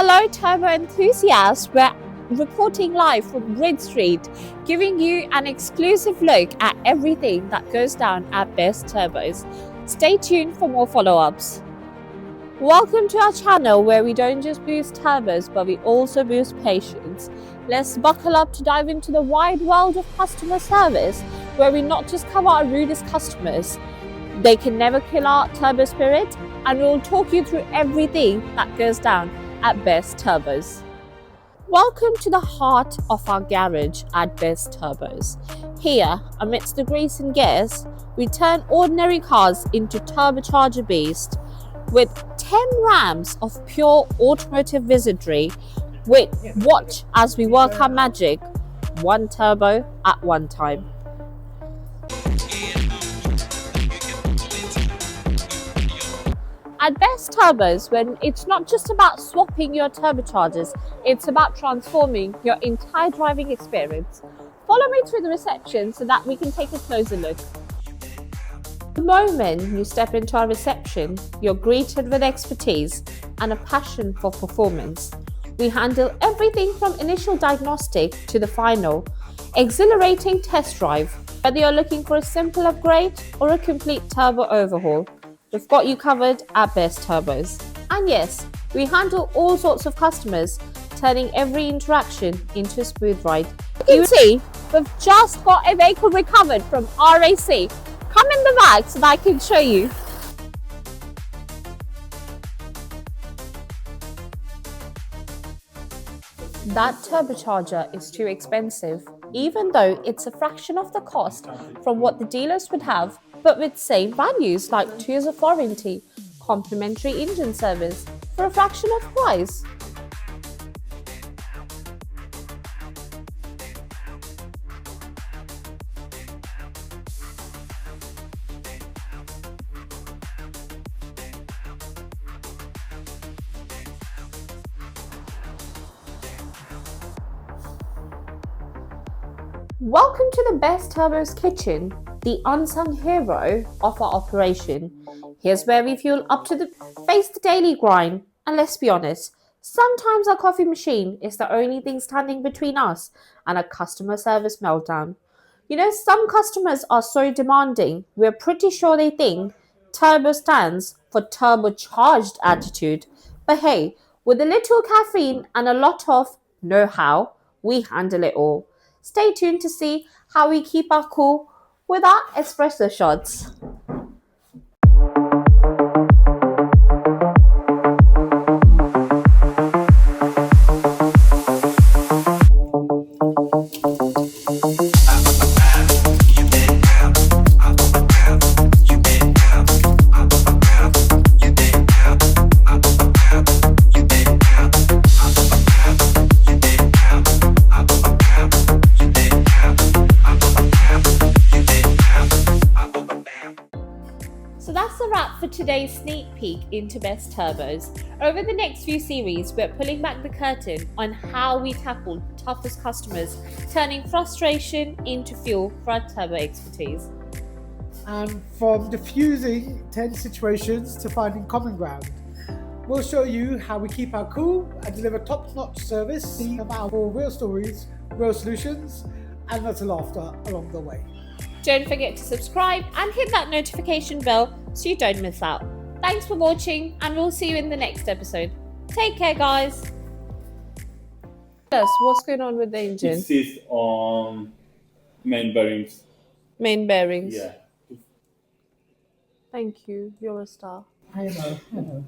Hello, turbo enthusiasts. We're reporting live from Grid Street, giving you an exclusive look at everything that goes down at Best Turbos. Stay tuned for more follow-ups. Welcome to our channel where we don't just boost turbos, but we also boost patience. Let's buckle up to dive into the wide world of customer service, where we not just cover our rudest customers. They can never kill our turbo spirit, and we'll talk you through everything that goes down at Best Turbos. Welcome to the heart of our garage at Best Turbos. Here, amidst the grease and gas, we turn ordinary cars into turbocharger beasts with 10 rams of pure automotive wizardry. Watch as we work our magic, one turbo at one time. At Best Turbos, when it's not just about swapping your turbochargers, it's about transforming your entire driving experience. Follow me through the reception so that we can take a closer look. The moment you step into our reception, you're greeted with expertise and a passion for performance. We handle everything from initial diagnostic to the final, exhilarating test drive. Whether you're looking for a simple upgrade or a complete turbo overhaul, we've got you covered at Best Turbos. And yes, we handle all sorts of customers, turning every interaction into a smooth ride. You can see, we've just got a vehicle recovered from RAC. Come in the back so that I can show you. That turbocharger is too expensive, even though it's a fraction of the cost from what the dealers would have, but with same values like 2 years of warranty, complimentary engine service for a fraction of price. Welcome to the Best Turbos kitchen, the unsung hero of our operation. Here's where we fuel up to face the daily grind. And let's be honest, sometimes our coffee machine is the only thing standing between us and a customer service meltdown. You know, some customers are so demanding, we're pretty sure they think turbo stands for turbocharged attitude. But hey, with a little caffeine and a lot of know-how, we handle it all. Stay tuned to see how we keep our cool with our espresso shots. So that's a wrap for today's sneak peek into Best Turbos. Over the next few series, we're pulling back the curtain on how we tackle toughest customers, turning frustration into fuel for our turbo expertise. And from diffusing tense situations to finding common ground, we'll show you how we keep our cool and deliver top-notch service about real stories, real solutions, and lots of laughter along the way. Don't forget to subscribe and hit that notification bell so you don't miss out. Thanks for watching, and we'll see you in the next episode. Take care, guys. Tell us what's going on with the engine. It sits on main bearings. Main bearings. Yeah. Thank you. You're a star. I know.